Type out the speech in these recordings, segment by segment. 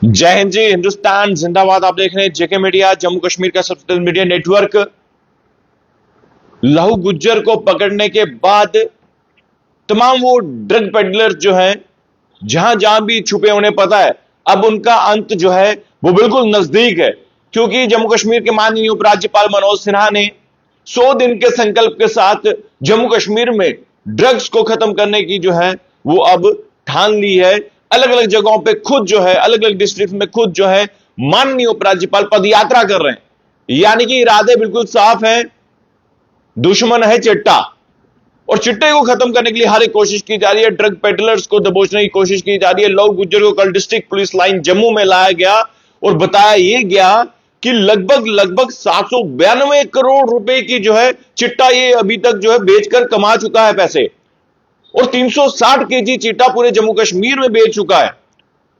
जय हिंद जी, हिंदुस्तान जिंदाबाद। आप देख रहे हैं जेके मीडिया, जम्मू कश्मीर का सबसे बड़ा मीडिया नेटवर्क। लहू गुज्जर को पकड़ने के बाद तमाम वो ड्रग पेडलर जो हैं, जहां जहां भी छुपे, उन्हें पता है अब उनका अंत जो है वो बिल्कुल नजदीक है। क्योंकि जम्मू कश्मीर के माननीय उपराज्यपाल मनोज सिन्हा ने 100 दिन के संकल्प के साथ जम्मू कश्मीर में ड्रग्स को खत्म करने की जो है वो अब ठान ली है। अलग अलग जगहों पे खुद जो है, अलग अलग डिस्ट्रिक्ट में खुद जो है माननीय उपराज्यपाल पदयात्रा कर रहे हैं। यानी कि इरादे बिल्कुल साफ हैं, दुश्मन है चिट्टा, और चिट्टे को खत्म करने के लिए हर एक कोशिश की जा रही है। ड्रग पेडलर्स को दबोचने की कोशिश की जा रही है। लहू गुज्जर को कल डिस्ट्रिक्ट पुलिस लाइन जम्मू में लाया गया और बताया यह गया कि लगभग 792 करोड़ रुपए की जो है चिट्टा ये अभी तक जो है बेचकर कमा चुका है पैसे, और 360 केजी चिट्टा पूरे जम्मू कश्मीर में बेच चुका है।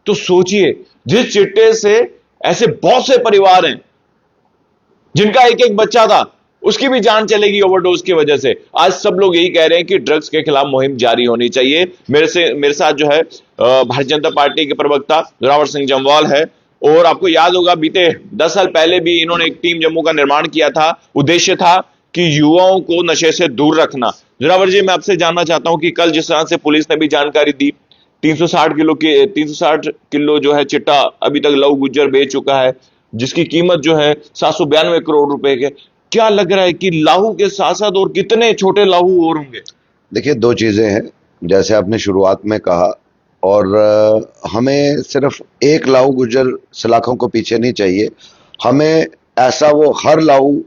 तो सोचिए, जिस चिट्टे से ऐसे बहुत से परिवार हैं जिनका एक एक बच्चा था, उसकी भी जान चलेगी ओवरडोज की वजह से। आज सब लोग यही कह रहे हैं कि ड्रग्स के खिलाफ मुहिम जारी होनी चाहिए। मेरे साथ जो है भारतीय जनता पार्टी के प्रवक्ता जोरावर सिंह जम्वाल है। और आपको याद होगा, बीते 10 साल पहले भी इन्होंने एक टीम जम्मू का निर्माण किया था। उद्देश्य था कि युवाओं को नशे से दूर रखना। जोरावर जी, मैं आपसे जानना चाहता हूं कि कल जिस तरह से पुलिस ने भी जानकारी दी, 360 किलो जो है चिट्टा अभी तक लहू गुज्जर बेच चुका है, जिसकी कीमत जो है 792 करोड़ रुपए के। क्या लग रहा है कि लाहू के साथ साथ और कितने छोटे लाहू और होंगे? देखिए, दो चीजें हैं, जैसे आपने शुरुआत में कहा, और हमें सिर्फ एक लाहू गुज्जर सलाखों को पीछे नहीं चाहिए। हमें ऐसा वो हर लाहू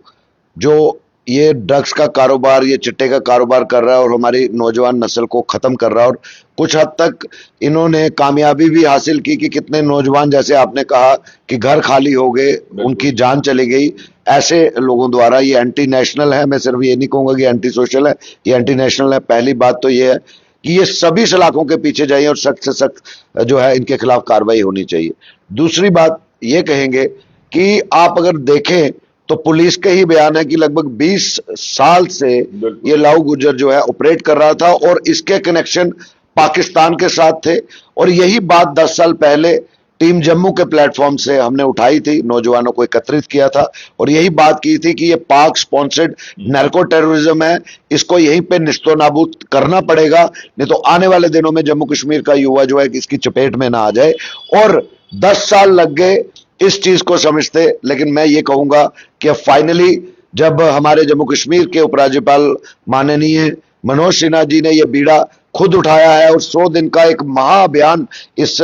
जो ये ड्रग्स का कारोबार, ये चिट्टे का कारोबार कर रहा है और हमारी नौजवान नस्ल को खत्म कर रहा है, और कुछ हद तक इन्होंने कामयाबी भी हासिल की कि कितने नौजवान, जैसे आपने कहा कि घर खाली हो गए, उनकी जान चली गई ऐसे लोगों द्वारा। ये एंटी नेशनल है। मैं सिर्फ ये नहीं कहूंगा कि एंटी सोशल है, ये एंटी नेशनल है। पहली बात तो ये है कि ये सभी सलाखों के पीछे जाइए और सख्त से सख्त जो है इनके खिलाफ कार्रवाई होनी चाहिए। दूसरी बात ये कहेंगे कि आप अगर देखें तो पुलिस के ही बयान है कि लगभग 20 साल से ये लाहू गुज्जर जो है ऑपरेट कर रहा था और इसके कनेक्शन पाकिस्तान के साथ थे। और यही बात 10 साल पहले टीम जम्मू के प्लेटफॉर्म से हमने उठाई थी, नौजवानों को एकत्रित किया था और यही बात की थी कि ये पाक स्पॉन्सर्ड नैर्को टेररिज्म है, इसको यहीं पे निस्तो नाबूद करना पड़ेगा, नहीं तो आने वाले दिनों में जम्मू कश्मीर का युवा जो है इसकी चपेट में ना आ जाए। और 10 साल लग गए इस चीज को समझते, लेकिन मैं ये कहूंगा कि फाइनली जब हमारे जम्मू कश्मीर के उपराज्यपाल माननीय मनोज सिन्हा जी ने यह बीड़ा खुद उठाया है और 100 दिन का एक महाअभियान इस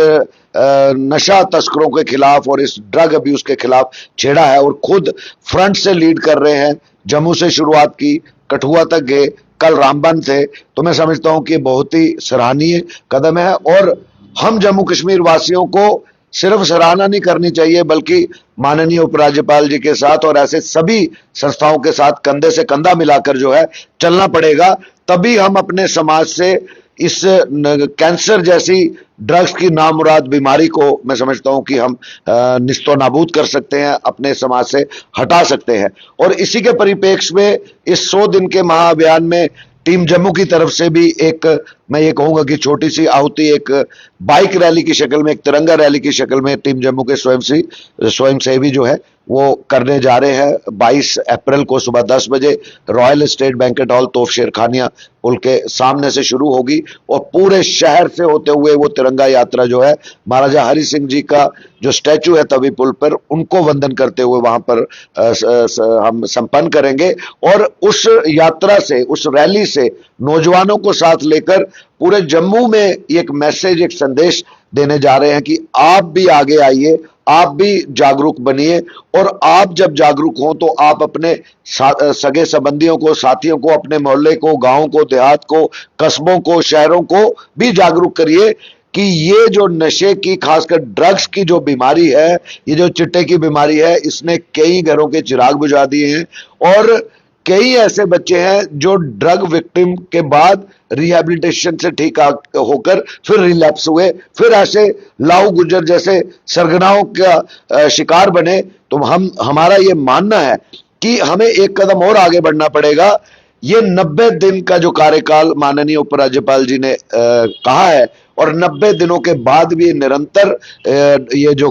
नशा तस्करों के खिलाफ और इस ड्रग अब्यूज के खिलाफ छेड़ा है और खुद फ्रंट से लीड कर रहे हैं। जम्मू से शुरुआत की, कठुआ तक गए, कल रामबन थे, तो मैं समझता हूं कि बहुत ही सराहनीय कदम है। और हम जम्मू कश्मीर वासियों को सिर्फ सराहना नहीं करनी चाहिए, बल्कि माननीय उपराज्यपाल जी के साथ और ऐसे सभी संस्थाओं के साथ कंधे से कंधा मिलाकर जो है चलना पड़ेगा। तभी हम अपने समाज से इस कैंसर जैसी ड्रग्स की नामुराद बीमारी को, मैं समझता हूं कि हम निस्तो नाबूद कर सकते हैं, अपने समाज से हटा सकते हैं। और इसी के परिप्रेक्ष्य में इस 100 दिन के महाअभियान में टीम जम्मू की तरफ से भी एक, मैं ये कहूंगा कि छोटी सी आहुति, एक बाइक रैली की शक्ल में, एक तिरंगा रैली की शक्ल में टीम जम्मू के स्वयंसेवी जो है वो करने जा रहे हैं। 22 अप्रैल को सुबह 10 बजे रॉयल स्टेट बैंकेट हॉल, तोफ शेरखानिया पुल के सामने से शुरू होगी और पूरे शहर से होते हुए वो तिरंगा यात्रा जो है महाराजा हरि सिंह जी का जो स्टैचू है तवी पुल पर, उनको वंदन करते हुए वहां पर हम संपन्न करेंगे। और उस यात्रा से, उस रैली से नौजवानों को साथ लेकर पूरे जम्मू में एक मैसेज, एक संदेश देने जा रहे हैं कि आप भी आगे आइए, आप भी जागरूक बनिए। और आप जब जागरूक हो तो आप अपने सगे संबंधियों को, साथियों को, अपने मोहल्ले को, गांव को, देहात को, कस्बों को, शहरों को भी जागरूक करिए कि ये जो नशे की, खासकर ड्रग्स की जो बीमारी है, ये जो चिट्टे की बीमारी है, इसने कई घरों के चिराग बुझा दिए हैं। और कई ऐसे बच्चे हैं जो ड्रग विक्टिम के बाद रिहैबिलिटेशन से ठीक होकर फिर रिलैप्स हुए, फिर ऐसे लाहू गुज्जर जैसे सरगनाओं का शिकार बने। तो हमारा ये मानना है कि हमें एक कदम और आगे बढ़ना पड़ेगा। ये 90 दिन का जो कार्यकाल माननीय उपराज्यपाल जी ने कहा है, और 90 दिनों के बाद भी निरंतर ये जो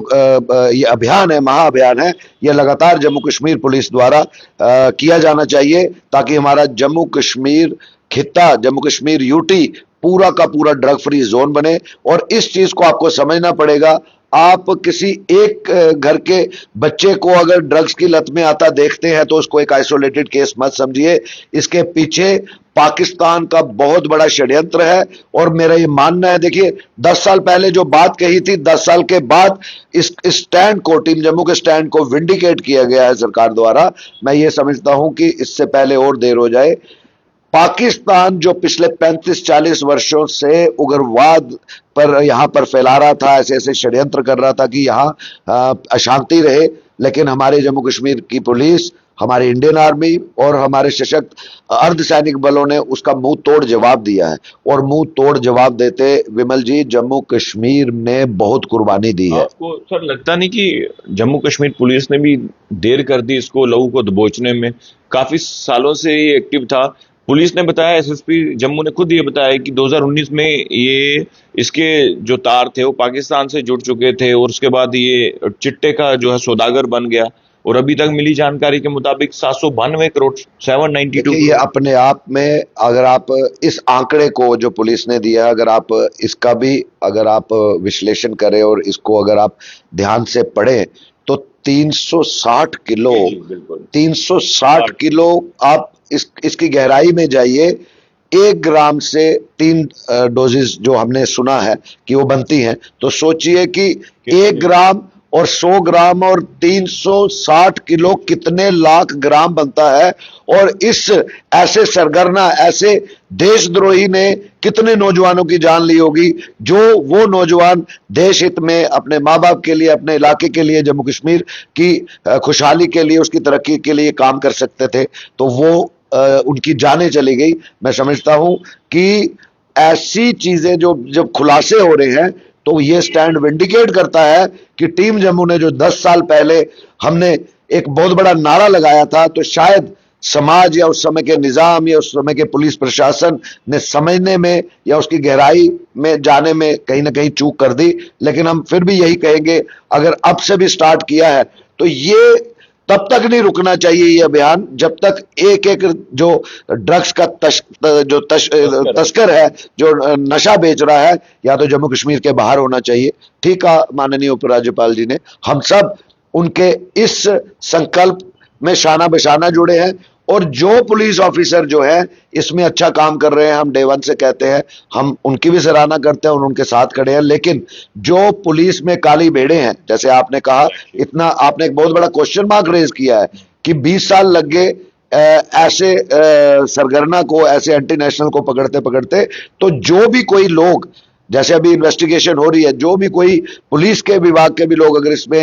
ये अभियान है, महाअभियान है, ये लगातार जम्मू कश्मीर पुलिस द्वारा किया जाना चाहिए, ताकि हमारा जम्मू कश्मीर खित्ता, जम्मू कश्मीर यूटी पूरा का पूरा ड्रग फ्री जोन बने। और इस चीज को आपको समझना पड़ेगा। आप किसी एक घर के बच्चे को अगर ड्रग्स की लत में आता देखते हैं तो उसको एक आइसोलेटेड केस मत समझिए। इसके पीछे पाकिस्तान का बहुत बड़ा षड्यंत्र है। और मेरा ये मानना है, देखिए 10 साल पहले जो बात कही थी, 10 साल के बाद इस स्टैंड को, टीम जम्मू के स्टैंड को विंडिकेट किया गया है सरकार द्वारा। मैं ये समझता हूं कि इससे पहले और देर हो जाए। पाकिस्तान जो पिछले 35-40 वर्षों से उग्रवाद पर यहां पर फैला रहा था, ऐसे ऐसे षड्यंत्र कर रहा था कि यहां अशांति रहे, लेकिन हमारे जम्मू कश्मीर की पुलिस, हमारी इंडियन आर्मी और हमारे सशक्त अर्धसैनिक बलों ने उसका मुंह तोड़ जवाब दिया है। और मुंह तोड़ जवाब देते विमल जी जम्मू कश्मीर ने बहुत कुर्बानी दी है। आपको सर लगता नहीं कि जम्मू कश्मीर पुलिस ने भी देर कर दी इसको, लहू को दबोचने में? काफी सालों से ये एक्टिव था। पुलिस ने बताया, एसएसपी जम्मू ने खुद ये बताया कि 2019 में ये इसके जो तार थे वो पाकिस्तान से जुड़ चुके थे, और उसके बाद ये चिट्टे का जो है सौदागर बन गया। और अभी तक मिली जानकारी के मुताबिक 792 करोड़, 792 देखिए, ये अपने आप में अगर आप इस आंकड़े को जो पुलिस ने दिया, अगर आप इसका भी अगर आप विश्लेषण करें और इसको अगर आप ध्यान से पढ़ें तो 360 किलो, 360 किलो आप इसकी गहराई में जाइए। 1 ग्राम से 3 डोजेस जो हमने सुना है कि वो बनती हैं, तो सोचिए कि 1 ग्राम और 100 ग्राम और 360 किलो कितने लाख ग्राम बनता है। और इस ऐसे सरगना, ऐसे देशद्रोही ने कितने नौजवानों की जान ली होगी, जो वो नौजवान देश हित में अपने माँ बाप के लिए, अपने इलाके के लिए, जम्मू कश्मीर की खुशहाली के लिए, उसकी तरक्की के लिए काम कर सकते थे, तो वो उनकी जानें चली गई। मैं समझता हूं कि ऐसी चीजें जो जब खुलासे हो रहे हैं तो ये स्टैंड विंडिकेट करता है कि टीम जम्मू ने जो 10 साल पहले हमने एक बहुत बड़ा नारा लगाया था, तो शायद समाज या उस समय के निजाम या उस समय के पुलिस प्रशासन ने समझने में या उसकी गहराई में जाने में कहीं ना कहीं चूक कर दी। लेकिन हम फिर भी यही कहेंगे, अगर अब से भी स्टार्ट किया है तो ये तब तक नहीं रुकना चाहिए ये अभियान, जब तक एक एक जो ड्रग्स का तस्कर है, जो नशा बेच रहा है, या तो जम्मू कश्मीर के बाहर होना चाहिए। ठीक है, माननीय उपराज्यपाल जी ने, हम सब उनके इस संकल्प में शाना बशाना जुड़े हैं। और जो पुलिस ऑफिसर जो है इसमें अच्छा काम कर रहे हैं, हम डे 1 से कहते हैं, हम उनकी भी सराहना करते हैं और उनके साथ खड़े हैं। लेकिन जो पुलिस में काली भेड़े हैं, जैसे आपने कहा, इतना आपने एक बहुत बड़ा क्वेश्चन मार्क रेज किया है कि 20 साल लग गए ऐसे सरगना को, ऐसे एंटी नेशनल को पकड़ते पकड़ते। तो जो भी कोई लोग, जैसे अभी इन्वेस्टिगेशन हो रही है, जो भी कोई पुलिस के विभाग के भी लोग अगर इसमें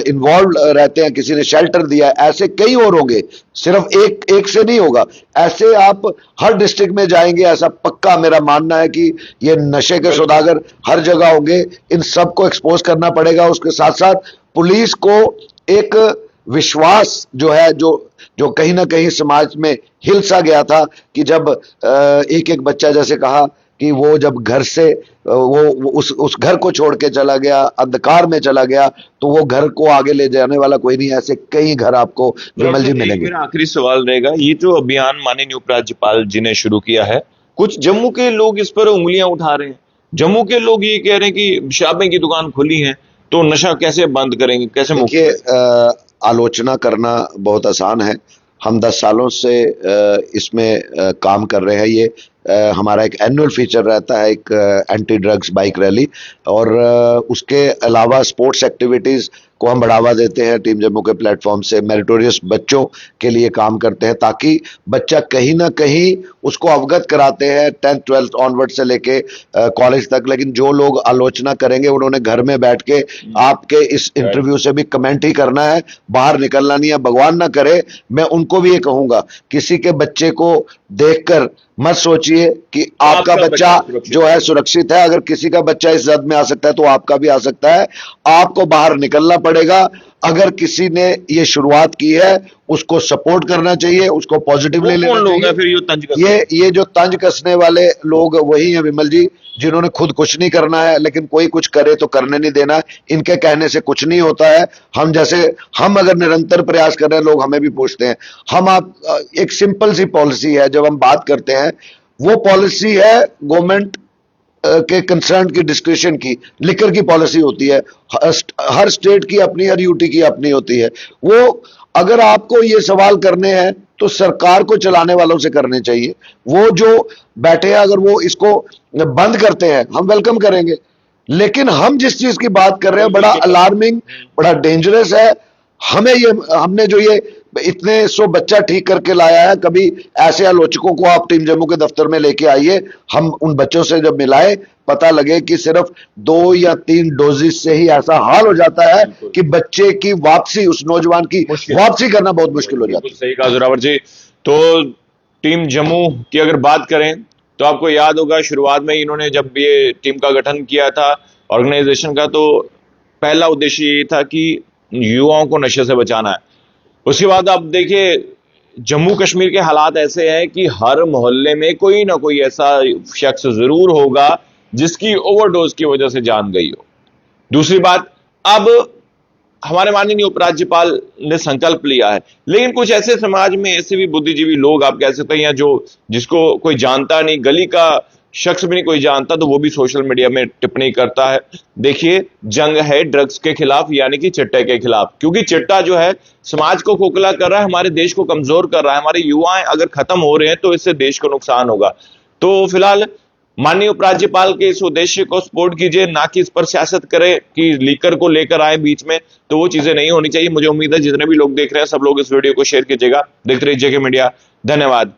इन्वॉल्व रहते हैं, किसी ने शेल्टर दिया है, ऐसे कई और होंगे, सिर्फ एक से नहीं होगा। ऐसे आप हर डिस्ट्रिक्ट में जाएंगे, ऐसा पक्का मेरा मानना है कि ये नशे के सौदागर हर जगह होंगे। इन सबको एक्सपोज करना पड़ेगा। उसके साथ साथ पुलिस को एक विश्वास जो है, जो कहीं ना कहीं समाज में हिल सा गया था, कि जब एक एक बच्चा, जैसे कहा कि वो जब घर से वो उस घर को छोड़ के चला गया, अंधकार में चला गया, तो वो घर को आगे ले जाने वाला कोई नहीं। ऐसे कई घर आपको विमल जी मिलेंगे। मेरा आखिरी सवाल रहेगा, ये जो अभियान माननीय उपराज्यपाल जी ने शुरू किया है, कुछ जम्मू के लोग इस पर उंगलियां उठा रहे हैं। जम्मू के लोग ये कह रहे हैं कि शराबें की दुकान खुली है, तो नशा कैसे बंद करेंगे, कैसे मुक्त? देखिए, आलोचना करना बहुत आसान है। हम 10 सालों से इसमें काम कर रहे हैं। ये हमारा एक एनुअल फीचर रहता है, एक एंटी ड्रग्स बाइक रैली, और उसके अलावा स्पोर्ट्स एक्टिविटीज़ को हम बढ़ावा देते हैं। टीम जम्मू के प्लेटफॉर्म से मेरिटोरियस बच्चों के लिए काम करते हैं, ताकि बच्चा कहीं ना कहीं उसको अवगत कराते हैं 10th 12th ऑनवर्ड से लेके कॉलेज तक। लेकिन जो लोग आलोचना करेंगे, उन्होंने घर में बैठ के आपके इस इंटरव्यू से भी कमेंट ही करना है, बाहर निकलना नहीं है। भगवान ना करे, मैं उनको भी ये कहूंगा, किसी के बच्चे को देखकर मत सोचिए कि आपका बच्चा जो है सुरक्षित है। अगर किसी का बच्चा इस जद में आ सकता है तो आपका भी आ सकता है। आपको बाहर निकलना पड़ेगा। अगर किसी ने ये शुरुआत की है उसको सपोर्ट करना चाहिए, उसको पॉजिटिवली लेना कौन लोग हैं चाहिए। फिर ये तंज कसने? ये जो तंज कसने वाले लोग वही हैं विमल जी, जिन्होंने खुद कुछ नहीं करना है लेकिन कोई कुछ करे तो करने नहीं देना है। इनके कहने से कुछ नहीं होता है। हम अगर निरंतर प्रयास कर रहे हैं, लोग हमें भी पूछते हैं। एक सिंपल सी पॉलिसी है, जब हम बात करते हैं वो पॉलिसी है गवर्नमेंट के कंसर्न की डिस्क्रिप्शन की, लिकर की पॉलिसी होती है। हर स्टेट की अपनी, हर यूटी की अपनी होती है। वो अगर आपको ये सवाल करने हैं तो सरकार को चलाने वालों से करने चाहिए। वो जो बैठे हैं, अगर वो इसको बंद करते हैं हम वेलकम करेंगे, लेकिन हम जिस चीज की बात कर रहे हैं बड़ा अलार्मिंग, बड़ा डेंजरस है। हमने जो ये इतने 100 बच्चा ठीक करके लाया है, कभी ऐसे आलोचकों को आप टीम जम्मू के दफ्तर में लेके आइए, हम उन बच्चों से जब मिलाए पता लगे कि सिर्फ 2 या 3 डोजेस से ही ऐसा हाल हो जाता है कि बच्चे की वापसी, उस नौजवान की वापसी करना बहुत मुश्किल हो जाता है। सही कहा जोरावर जी। तो टीम जम्मू की अगर बात करें तो आपको याद होगा शुरुआत में इन्होंने जब ये टीम का गठन किया था ऑर्गेनाइजेशन का, तो पहला उद्देश्य ये था कि युवाओं को नशे से बचाना है। उसके बाद आप देखिए जम्मू कश्मीर के हालात ऐसे हैं कि हर मोहल्ले में कोई ना कोई ऐसा शख्स जरूर होगा जिसकी ओवरडोज की वजह से जान गई हो। दूसरी बात, अब हमारे माननीय उपराज्यपाल ने संकल्प लिया है, लेकिन कुछ ऐसे समाज में ऐसे भी बुद्धिजीवी लोग आप कह सकते हैं, या जो जिसको कोई जानता नहीं, गली का शख्स भी नहीं कोई जानता, तो वो भी सोशल मीडिया में टिप्पणी करता है। देखिए, जंग है ड्रग्स के खिलाफ, यानी कि चिट्टे के खिलाफ, क्योंकि चिट्टा जो है समाज को खोखला कर रहा है, हमारे देश को कमजोर कर रहा है। हमारे युवाएं अगर खत्म हो रहे हैं तो इससे देश को नुकसान होगा। तो फिलहाल माननीय उपराज्यपाल के इस उद्देश्य को सपोर्ट कीजिए, ना कि इस पर सियासत करें कि लीकर को लेकर आए बीच में, तो वो चीजें नहीं होनी चाहिए। मुझे उम्मीद है जितने भी लोग देख रहे हैं सब लोग इस वीडियो को शेयर कीजिएगा। देखते रहिए जेके मीडिया। धन्यवाद।